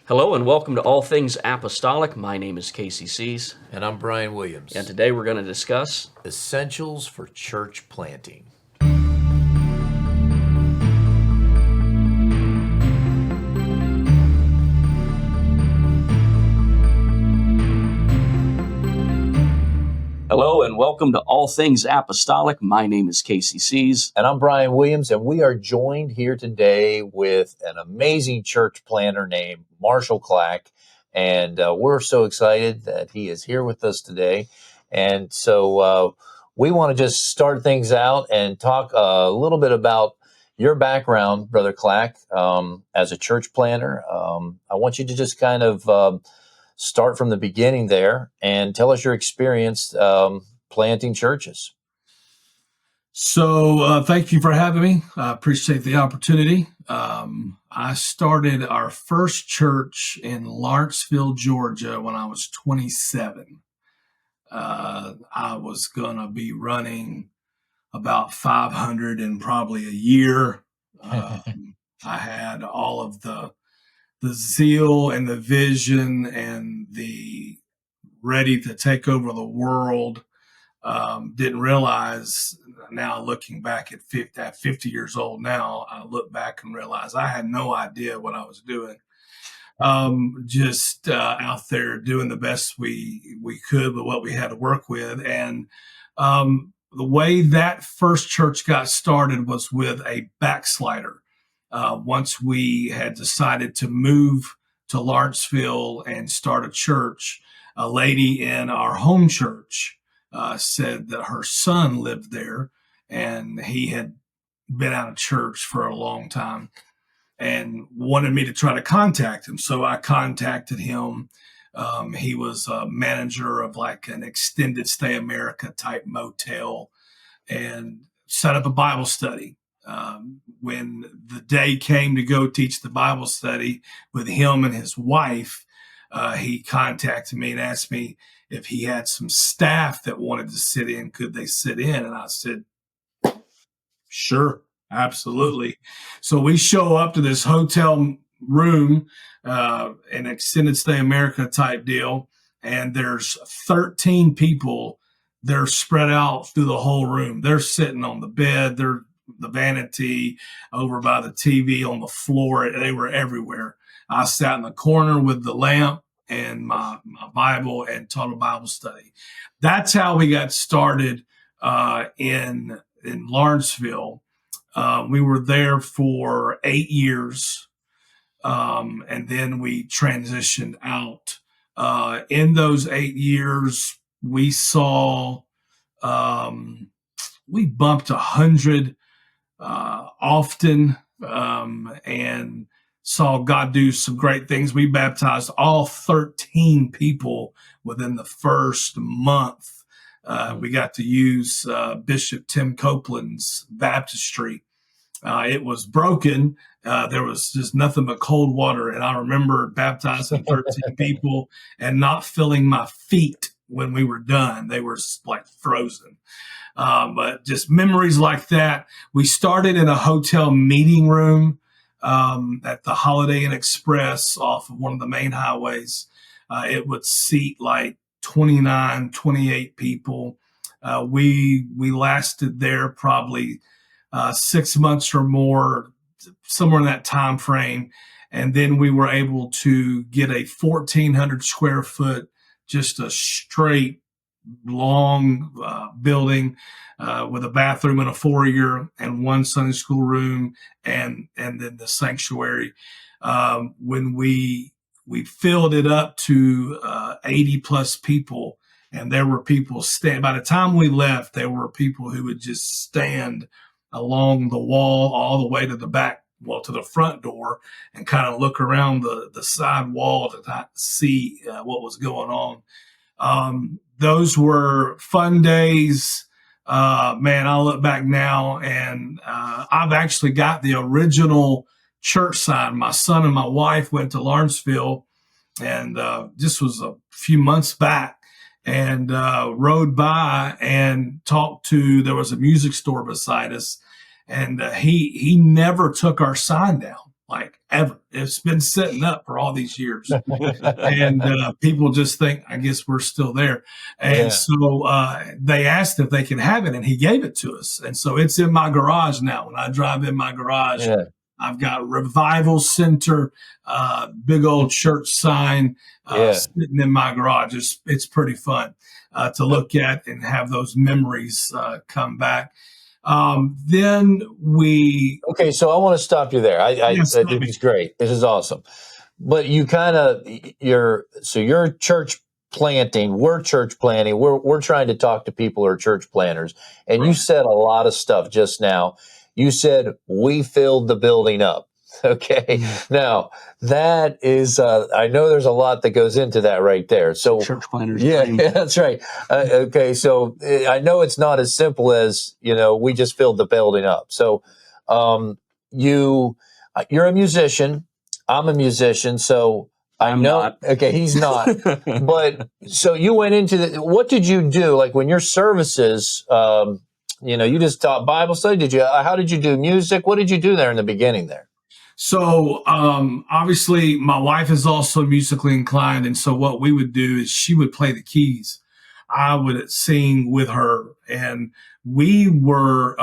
Hello and welcome to All Things Apostolic. My name is Casey Sees, And I'm Brian Williams. and today we're going to discuss Essentials for Church Planting. Hello and welcome to All Things Apostolic. My name is Casey Sees. And I'm Brian Williams, and we are joined here today with an amazing church planter named Marshall Clack. And we're so excited that he is here with us today. And so we want to just start things out and talk a little bit about your background, Brother Clack, as a church planter. I want you to just kind of start from the beginning there and tell us your experience planting churches. So thank you for having me. I appreciate the opportunity. I started our first church in Lawrenceville, Georgia when I was 27. I was going to be running about 500 in probably a year. I had all of the zeal and the vision and the ready to take over the world. Didn't realize now, looking back at 50 years old now, I look back and realize I had no idea what I was doing. Just out there doing the best we could with what we had to work with. And the way that first church got started was with a backslider. Once we had decided to move to Lawrenceville and start a church, a lady in our home church said that her son lived there and he had been out of church for a long time and wanted me to try to contact him. So I contacted him. He was a manager of like an extended stay America type motel and set up a Bible study. When the day came to go teach the Bible study with him and his wife, he contacted me and asked me if he had some staff that wanted to sit in, could they sit in? And I said, sure, absolutely. So we show up to this hotel room, an extended stay America type deal, and there's 13 people. They're spread out through the whole room. They're sitting on the bed. They're the vanity, over by the TV, on the floor. They were everywhere. I sat in the corner with the lamp and my Bible and taught a Bible study. That's how we got started in Lawrenceville. We were there for 8 years, and then we transitioned out. In those 8 years, we saw we bumped 100 often, and saw God do some great things. We baptized all 13 people within the first month. We got to use Bishop Tim Copeland's baptistry. It was broken. There was just nothing but cold water. And I remember baptizing 13 people and not feeling my feet when we were done. They were like frozen. But just memories like that. We started in a hotel meeting room at the Holiday Inn Express off of one of the main highways. It would seat like 29, 28 people. We lasted there probably 6 months or more, somewhere in that time frame. And then we were able to get a 1,400 square foot, just a straight long building with a bathroom and a foyer and one Sunday school room and then the sanctuary. When we filled it up to 80 plus people, and there were people stand. By the time we left, there were people who would just stand along the wall all the way to the back, well, to the front door, and kind of look around the side wall to see what was going on. Those were fun days. Man, I look back now and I've actually got the original church sign. My son and my wife went to Lawrenceville, and this was a few months back, and rode by and talked to, there was a music store beside us, and he never took our sign down, like ever. It's been setting up for all these years. And people just think, I guess we're still there. And so they asked if they could have it, and he gave it to us. And so it's in my garage now. When I drive in my garage, I've got Revival Center, big old church sign sitting in my garage. It's pretty fun to look at and have those memories come back. Then we... Okay, so I want to stop you there. This is great. This is awesome. But you kind of, you're church planting, we're church planting, we're trying to talk to people who are church planners. And you said a lot of stuff just now. You said, we filled the building up. Okay. Now, that is, I know there's a lot that goes into that right there. So, church planners. Yeah, that's right. Okay. So I know it's not as simple as, we just filled the building up. So, you're a musician. I'm a musician. So I know, not. Okay, he's not. But so you went into what did you do? Like when your services, you just taught Bible study. How did you do music? What did you do there in the beginning there? So, obviously my wife is also musically inclined. And so what we would do is she would play the keys. I would sing with her, and we were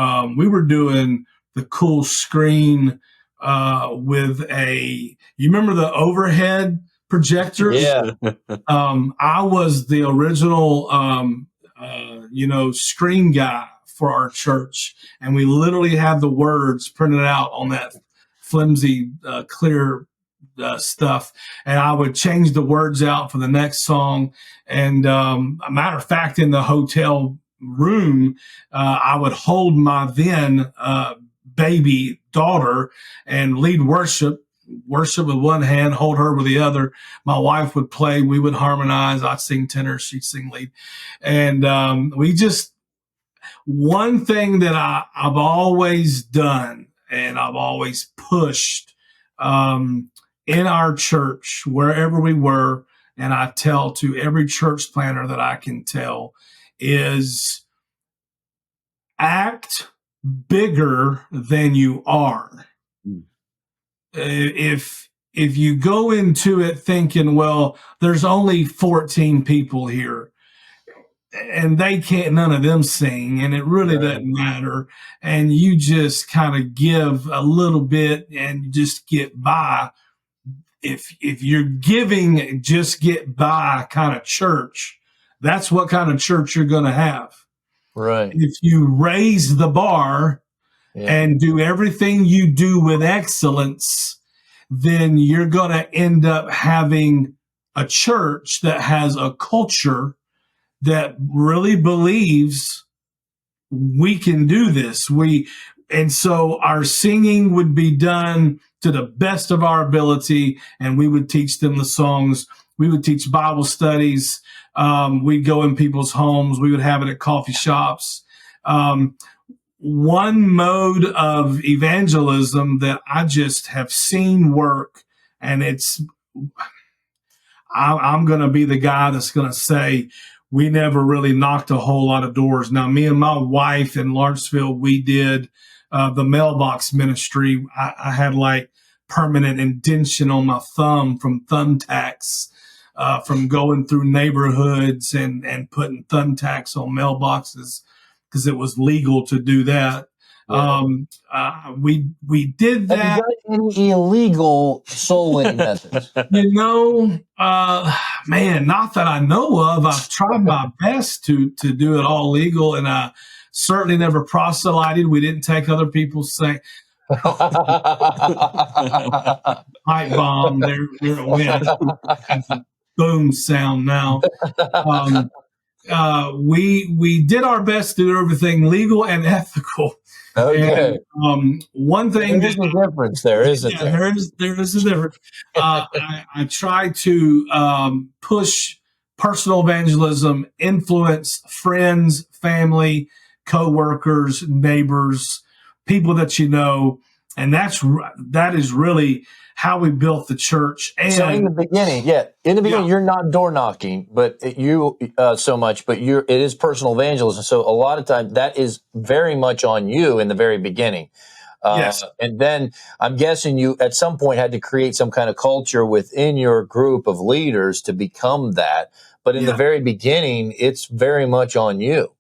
doing the cool screen, with you remember the overhead projectors? Yeah. I was the original, screen guy for our church. And we literally had the words printed out on that flimsy, clear stuff. And I would change the words out for the next song. And a matter of fact, in the hotel room, I would hold my then baby daughter and lead worship with one hand, hold her with the other. My wife would play, we would harmonize. I'd sing tenor, she'd sing lead. And one thing that I've always done and I've always pushed in our church, wherever we were, and I tell to every church planner that I can tell, is act bigger than you are. If you go into it thinking, well, there's only 14 people here and none of them sing, and it really doesn't matter, and you just kind of give a little bit and just get by. If you're giving just get by kind of church, that's what kind of church you're going to have. Right. If you raise the bar and do everything you do with excellence, then you're going to end up having a church that has a culture that really believes we can do this. And so our singing would be done to the best of our ability, and we would teach them the songs. We would teach Bible studies. We'd go in people's homes. We would have it at coffee shops. One mode of evangelism that I just have seen work, and I'm going to be the guy that's going to say, we never really knocked a whole lot of doors. Now, me and my wife in Lawrenceville, we did the mailbox ministry. I had like permanent indention on my thumb from thumbtacks, from going through neighborhoods and putting thumbtacks on mailboxes because it was legal to do that. We did that. Have you got any illegal soul winning methods? Man, not that I know of. I've tried my best to do it all legal, and I certainly never proselyted. We didn't take other people's pipe bomb. There it went. That's a boom sound now. We did our best to do everything legal and ethical. Okay. And, one thing there's a difference there, isn't there? There is a difference. I try to push personal evangelism, influence friends, family, coworkers, neighbors, people that you know, and that is really how we built the church. And so in the beginning, you're not door knocking, but so much, but it is personal evangelism. So a lot of times that is very much on you in the very beginning. Yes. And then I'm guessing you at some point had to create some kind of culture within your group of leaders to become that. But in the Yeah. very beginning, it's very much on you.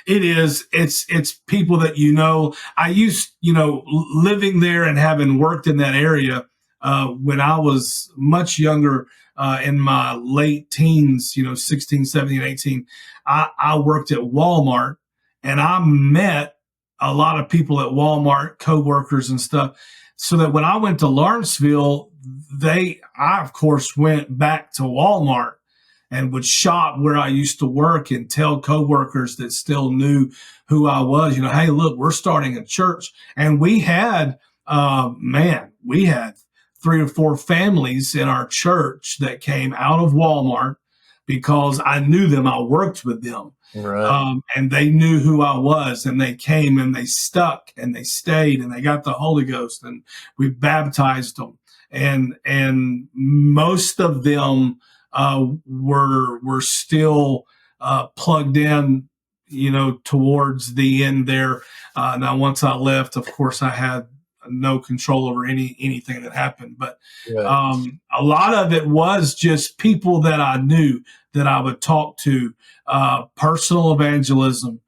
It is. It's people that I used, living there and having worked in that area when I was much younger, in my late teens, 16, 17, 18. I worked at Walmart, and I met a lot of people at Walmart, coworkers and stuff. So that when I went to Lawrenceville, I of course went back to Walmart and would shop where I used to work and tell coworkers that still knew who I was, hey, look, we're starting a church. And we had, we had 3 or 4 families in our church that came out of Walmart because I knew them. I worked with them. Right. And they knew who I was, and they came and they stuck and they stayed and they got the Holy Ghost, and we baptized them. And most of them were still plugged in, towards the end there. Now, once I left, of course, I had no control over anything that happened. But a lot of it was just people that I knew that I would talk to, personal evangelism,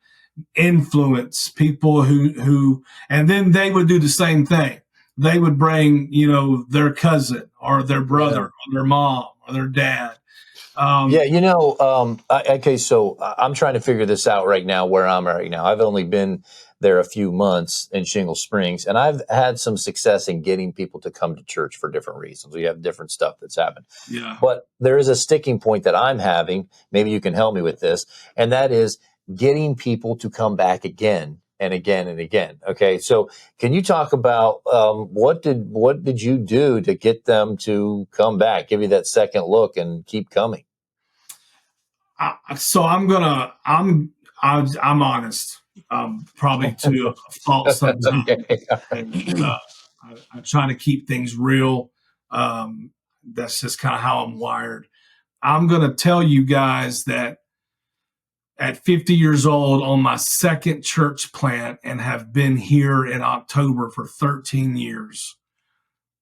influence, people who, and then they would do the same thing. They would bring, their cousin or their brother or their mom or their dad. Okay, so I'm trying to figure this out right now where I'm at right now. I've only been there a few months in Shingle Springs, and I've had some success in getting people to come to church for different reasons. We have different stuff that's happened. Yeah. But there is a sticking point that I'm having. Maybe you can help me with this, and that is getting people to come back again and again and again. Okay, so can you talk about what did you do to get them to come back, give you that second look, and keep coming? So I'm honest, probably to a fault sometimes. Okay. And, I'm trying to keep things real. That's just kind of how I'm wired. I'm going to tell you guys that at 50 years old, on my second church plant, and have been here in October for 13 years,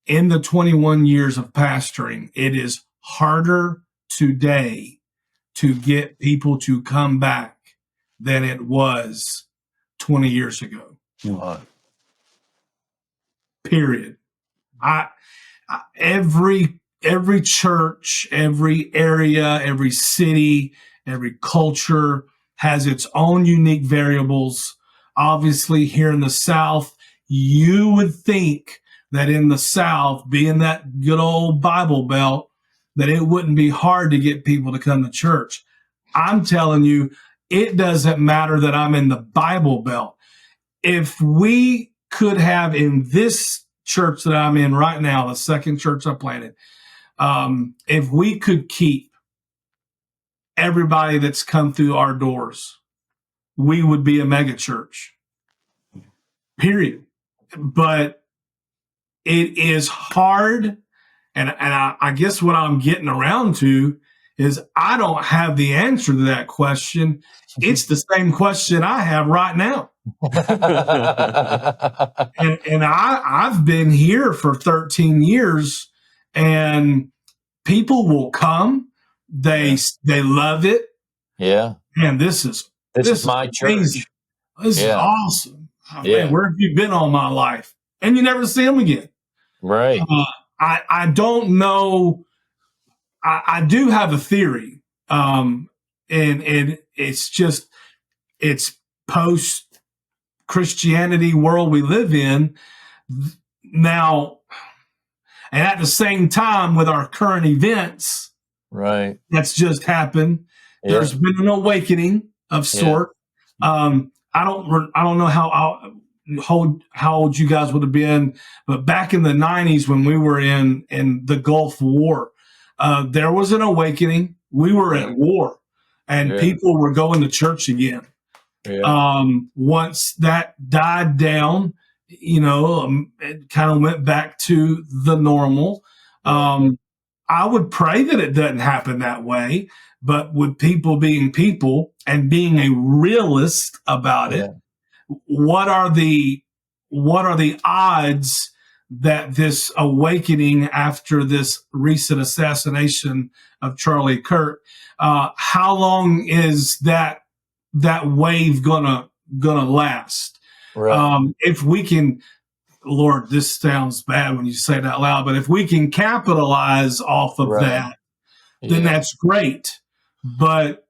in the 21 years of pastoring, it is harder today to get people to come back than it was 20 years ago. Period. Every church, every area, every city, every culture has its own unique variables. Obviously, here in the South, you would think that in the South, being that good old Bible Belt, that it wouldn't be hard to get people to come to church. I'm telling you, it doesn't matter that I'm in the Bible Belt. If we could have in this church that I'm in right now, the second church I planted, if we could keep everybody that's come through our doors, we would be a mega church. Period. But it is hard. And I guess what I'm getting around to is I don't have the answer to that question. It's the same question I have right now. and I've been here for 13 years, and people will come. They love it. Yeah. Man, this is my amazing. church. This is awesome. Oh, Yeah. Man, where have you been all my life? And you never see them again. Right. I don't know. I do have a theory. And it's post Christianity world we live in now. And at the same time, with our current events, right, that's just happened. Yeah. There's been an awakening of sort. Yeah. I don't know how old you guys would have been, but back in the 90s when we were in the Gulf War, there was an awakening. We were at war, and people were going to church again. Yeah. Once that died down, it kind of went back to the normal. I would pray that it doesn't happen that way, but with people being people and being a realist about it, what are the what are the odds that this awakening after this recent assassination of Charlie Kirk, how long is that wave gonna last? Right. If we can, Lord, this sounds bad when you say it out loud, but if we can capitalize off of Right. that, then Yeah. that's great. But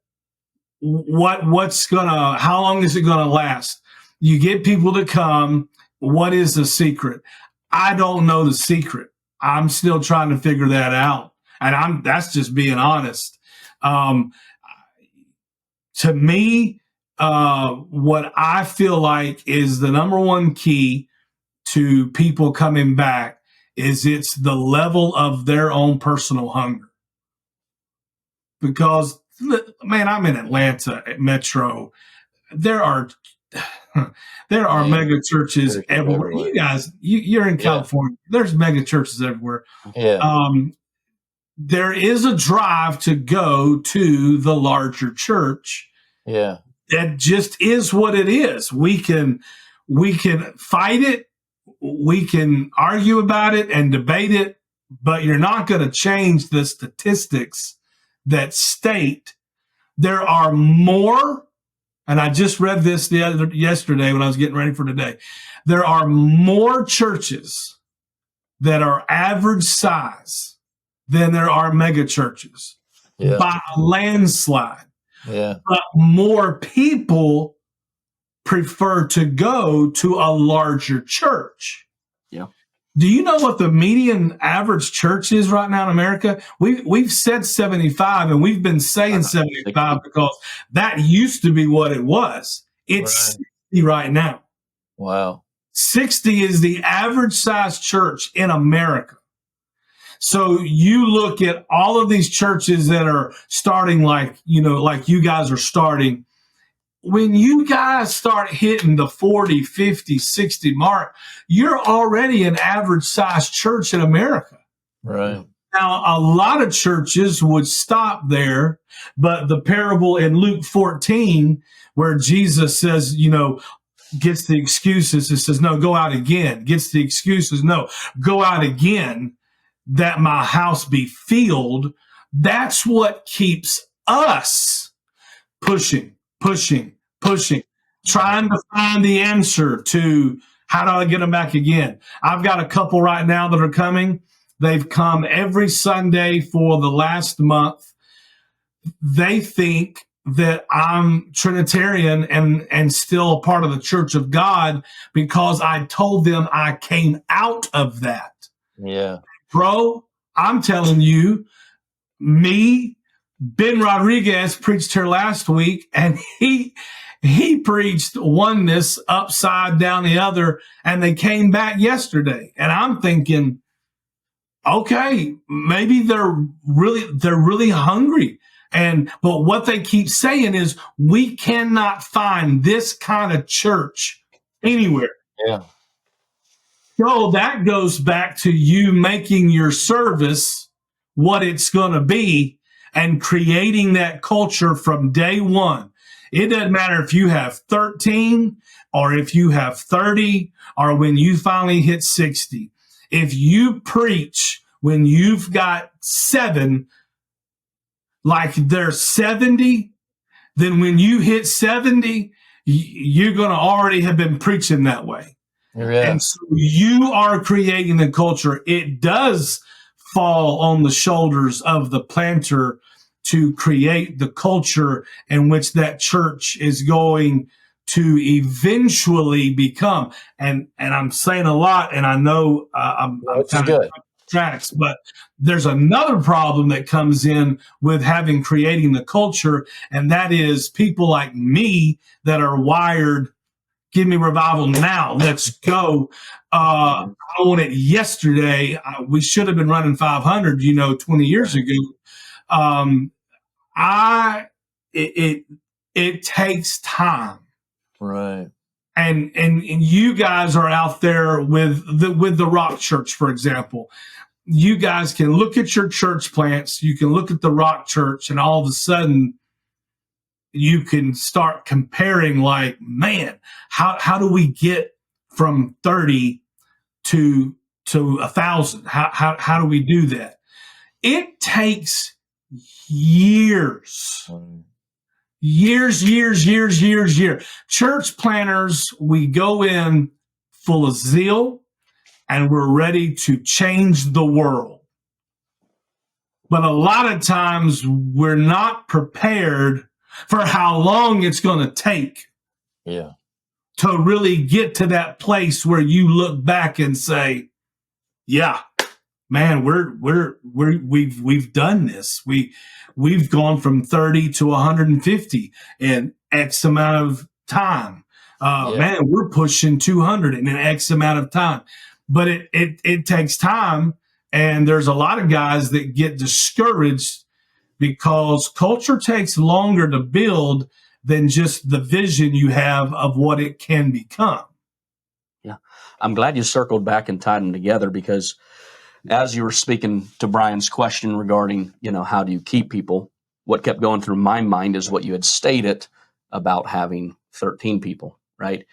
how long is it gonna last? You get people to come. What is the secret? I don't know the secret. I'm still trying to figure that out. And that's just being honest. To me, what I feel like is the number one key to people coming back is it's the level of their own personal hunger. Because, man, I'm in Atlanta Metro. There are mega churches everywhere. You guys, you're in California. There's mega churches everywhere. Yeah. There is a drive to go to the larger church. Yeah. That just is what it is. We can fight it. We can argue about it and debate it, but you're not going to change the statistics that state there are more. And I just read this yesterday when I was getting ready for today. There are more churches that are average size than there are mega churches by a landslide. Yeah. But more people prefer to go to a larger church. Yeah. Do you know what the median average church is right now in America? We've said 75, and we've been saying 75 because that used to be what it was. It's 60 right now. Wow. 60 is the average size church in America. So you look at all of these churches that are starting like you guys are starting. When you guys start hitting the 40, 50, 60 mark, you're already an average size church in America. Right. Now, a lot of churches would stop there, but the parable in Luke 14, where Jesus says, gets the excuses, it says, no, go out again. Gets the excuses, no, go out again, that my house be filled. That's what keeps us pushing, trying to find the answer to how do I get them back again. I've got a couple right now that are coming. They've come every Sunday for the last month. They think that I'm Trinitarian and still a part of the Church of God because I told them I came out of that. Yeah. Bro, I'm telling you, Ben Rodriguez preached here last week, and he preached oneness upside down the other, and they came back yesterday. And I'm thinking, okay, maybe they're really hungry. But what they keep saying is we cannot find this kind of church anywhere. Yeah. So that goes back to you making your service what it's going to be and creating that culture from day one. It doesn't matter if you have 13 or if you have 30 or when you finally hit 60. If you preach when you've got 7, like there's 70, then when you hit 70, you're going to already have been preaching that way. Yeah. And so you are creating the culture. It does fall on the shoulders of the planter to create the culture in which that church is going to eventually become. And I'm saying a lot, and I know I'm kind of tracks, but there's another problem that comes in with creating the culture, and that is people like me that are wired. Give me revival now. Let's go. I want it yesterday. We should have been running 500, 20 years ago. It takes time. Right. And you guys are out there with the Rock Church, for example. You guys can look at your church plants. You can look at the Rock Church, and all of a sudden, you can start comparing like, man, how do we get from 30 to 1,000? How do we do that? It takes years. Years. Church planners, we go in full of zeal and we're ready to change the world. But a lot of times we're not prepared for how long it's going to take to really get to that place where you look back and say, yeah, man, we've done this. We've gone from 30 to 150 in X amount of time. Man, we're pushing 200 in an X amount of time. But it takes time, and there's a lot of guys that get discouraged because culture takes longer to build than just the vision you have of what it can become. Yeah, I'm glad you circled back and tied them together, because as you were speaking to Brian's question regarding, how do you keep people, what kept going through my mind is what you had stated about having 13 people, right?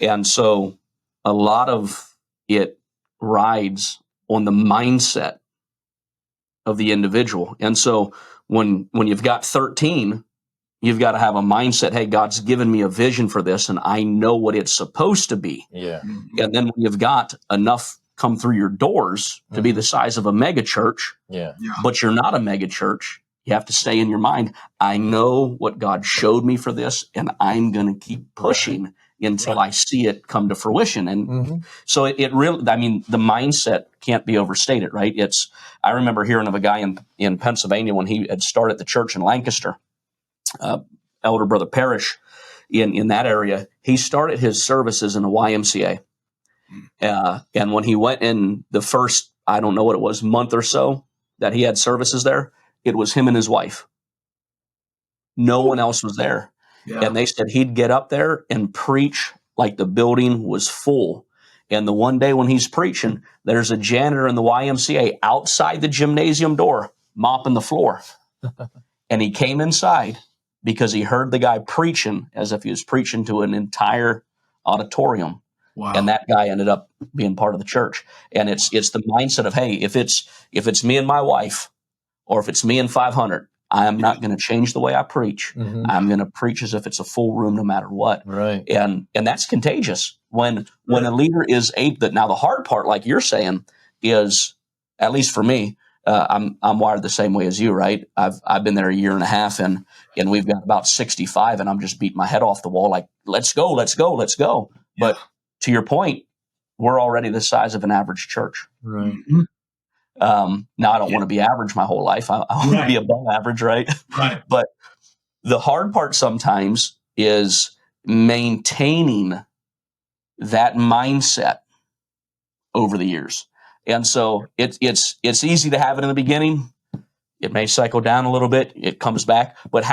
And so a lot of it rides on the mindset of the individual. And so when you've got 13, you've got to have a mindset, hey, God's given me a vision for this, and I know what it's supposed to be. Yeah. And then when you've got enough come through your doors to be the size of a mega church, but you're not a mega church, you have to stay in your mind, I know what God showed me for this, and I'm going to keep pushing until I see it come to fruition. And so it really, the mindset can't be overstated, right? I remember hearing of a guy in Pennsylvania when he had started the church in Lancaster, Elder Brother Parrish in that area. He started his services in a YMCA. And when he went in the first, I don't know what it was, month or so that he had services there, it was him and his wife. No one else was there. Yeah. And they said he'd get up there and preach like the building was full. And the one day when he's preaching, there's a janitor in the YMCA outside the gymnasium door mopping the floor. And he came inside because he heard the guy preaching as if he was preaching to an entire auditorium. Wow. And that guy ended up being part of the church. And it's the mindset of, hey, if it's me and my wife, or if it's me and 500, I am not going to change the way I preach. I'm going to preach as if it's a full room, no matter what. Right. And that's contagious. When a leader is able. Now the hard part, like you're saying, is, at least for me, I'm wired the same way as you, right? I've been there a year and a half, and we've got about 65, and I'm just beating my head off the wall, like, let's go. Yeah. But to your point, we're already the size of an average church. Right. Now I don't want to be average my whole life. I want to be above average, right? Right. But the hard part sometimes is maintaining that mindset over the years. And so it's easy to have it in the beginning. It may cycle down a little bit. It comes back. But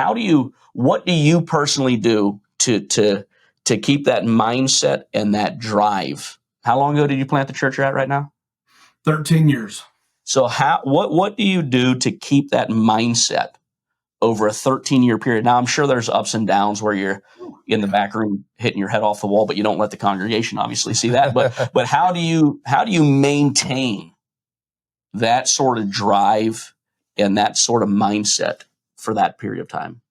what do you personally do to keep that mindset and that drive? How long ago did you plant the church you're at right now? 13 years. So what do you do to keep that mindset over a 13-year period? Now, I'm sure there's ups and downs where you're in the back room hitting your head off the wall, but you don't let the congregation obviously see that. But how do you maintain that sort of drive and that sort of mindset for that period of time?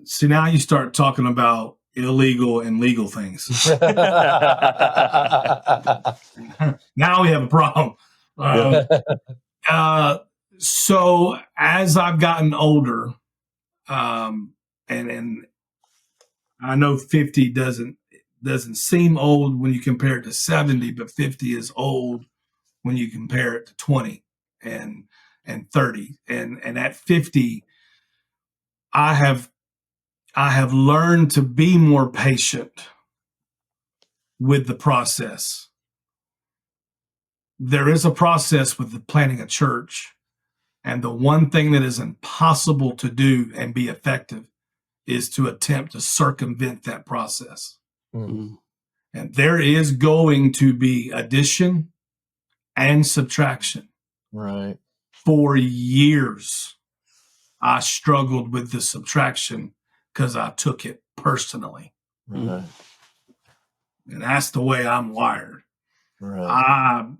See, now you start talking about illegal and legal things. Now we have a problem. So as I've gotten older, and I know 50 doesn't seem old when you compare it to 70, but 50 is old when you compare it to 20 and 30. And at 50, I have learned to be more patient with the process. There is a process with planning a church, and the one thing that is impossible to do and be effective is to attempt to circumvent that process. Mm-hmm. And there is going to be addition and subtraction. Right. For years, I struggled with the subtraction because I took it personally. Right. And that's the way I'm wired. Right.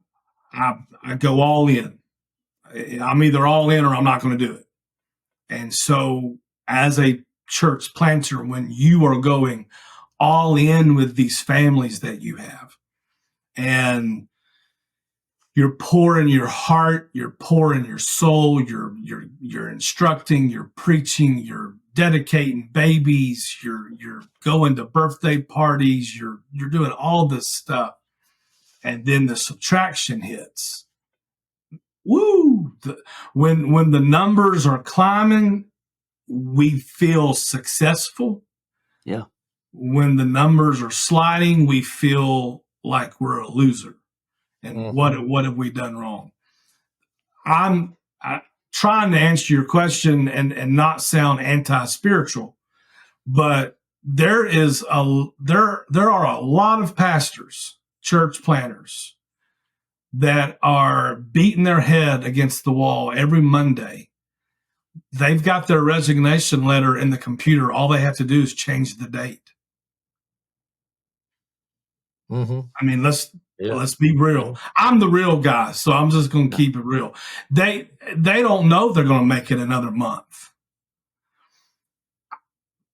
I go all in. I'm either all in or I'm not going to do it. And so as a church planter, when you are going all in with these families that you have, and you're pouring your heart, you're pouring your soul, you're instructing, you're preaching, you're dedicating babies, you're going to birthday parties, you're doing all this stuff. And then the subtraction hits. Woo! When the numbers are climbing, we feel successful. Yeah. When the numbers are sliding, we feel like we're a loser. And what have we done wrong? I'm trying to answer your question and not sound anti-spiritual, but there are a lot of pastors, church planners, that are beating their head against the wall every Monday. They've got their resignation letter in the computer. All they have to do is change the date. I mean, let's be real. I'm the real guy, so I'm just going to keep it real. They don't know they're going to make it another month.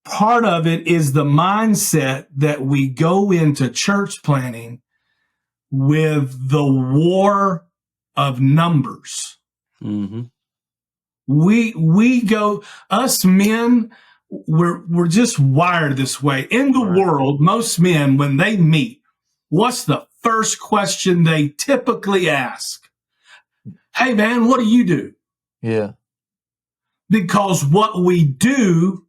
Part of it is the mindset that we go into church planning with the war of numbers. We go, us men, we're just wired this way. In the world, most men, when they meet, what's the first question they typically ask? Hey, man, what do you do? Yeah. Because what we do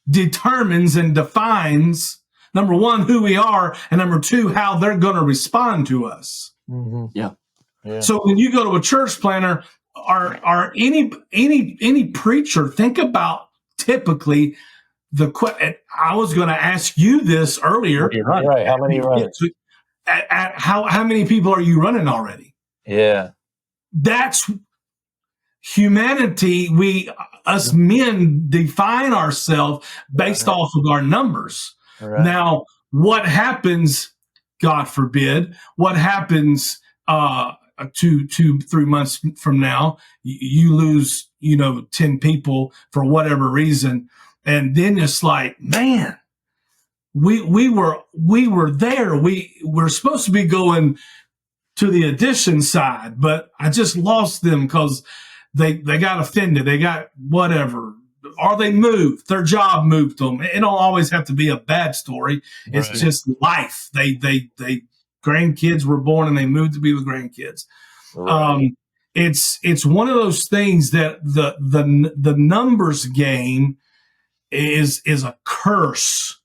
determines and defines, number one, who we are, and number two, how they're going to respond to us. Yeah. So when you go to a church planner, or any preacher, think about typically I was going to ask you this earlier. Right. How many runners? How many people are you running already? Yeah. That's humanity. Us men define ourselves based off of our numbers. Right. Now, what happens, God forbid, what happens 2-3 months from now, you lose, 10 people for whatever reason. And then it's like, man, we were there. We're supposed to be going to the addition side, but I just lost them because they got offended. They got whatever, or they moved. Their job moved them. It don't always have to be a bad story. It's just life. They grandkids were born and they moved to be with grandkids. Right. It's one of those things that the numbers game is a curse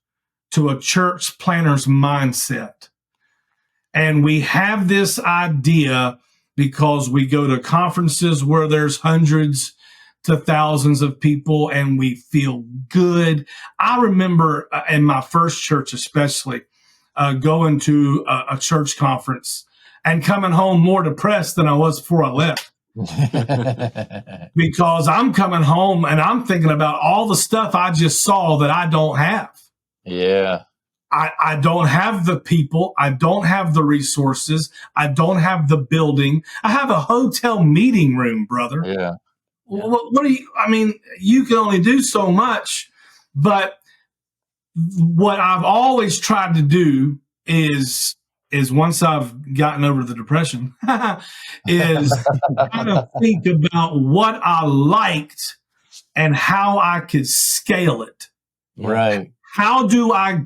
to a church planner's mindset. And we have this idea because we go to conferences where there's hundreds to thousands of people and we feel good. I remember in my first church, especially, going to a church conference and coming home more depressed than I was before I left. Because I'm coming home and I'm thinking about all the stuff I just saw that I don't have. Yeah. I don't have the people. I don't have the resources. I don't have the building. I have a hotel meeting room, brother. Yeah. What do you, you can only do so much, but what I've always tried to do is once I've gotten over the depression, is kind of think about what I liked and how I could scale it. Right. How do I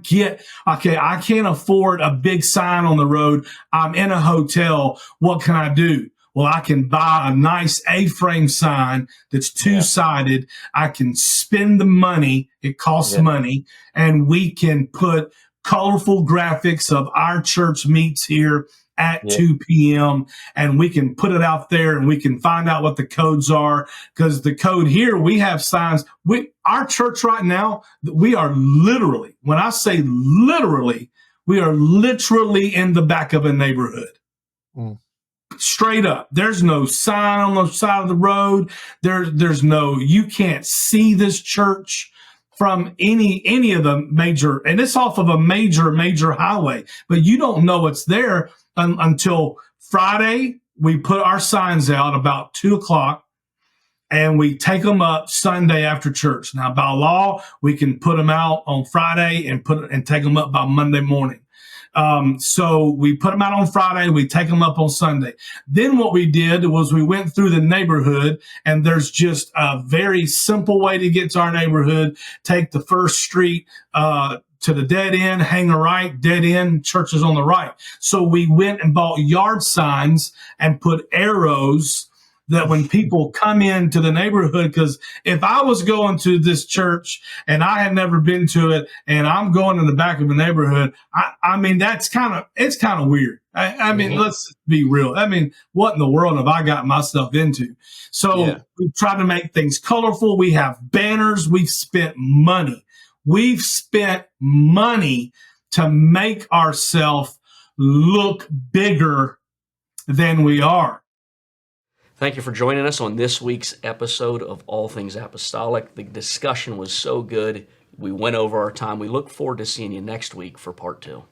I can't afford a big sign on the road. I'm in a hotel. What can I do? Well, I can buy a nice A-frame sign that's two-sided. I can spend the money. It costs money. And we can put colorful graphics of our church meets here at 2 p.m. And we can put it out there and we can find out what the codes are. Because the code here, we have signs. Our church right now, we are literally, when I say literally, we are literally in the back of a neighborhood. Straight up. There's no sign on the side of the road. There's no, you can't see this church from any of the major, and it's off of a major highway, but you don't know it's there until Friday. We put our signs out about 2:00. And we take them up Sunday after church. Now, by law, we can put them out on Friday and take them up by Monday morning. So we put them out on Friday, we take them up on Sunday. Then what we did was we went through the neighborhood, and there's just a very simple way to get to our neighborhood. Take the first street to the dead end, hang a right, dead end, church is on the right. So we went and bought yard signs and put arrows that when people come into the neighborhood, because if I was going to this church and I had never been to it and I'm going in the back of a neighborhood, I mean, it's kind of weird. I mean, let's be real. I mean, what in the world have I got myself into? So we try to make things colorful. We have banners. We've spent money. We've spent money to make ourselves look bigger than we are. Thank you for joining us on this week's episode of All Things Apostolic. The discussion was so good. We went over our time. We look forward to seeing you next week for part 2.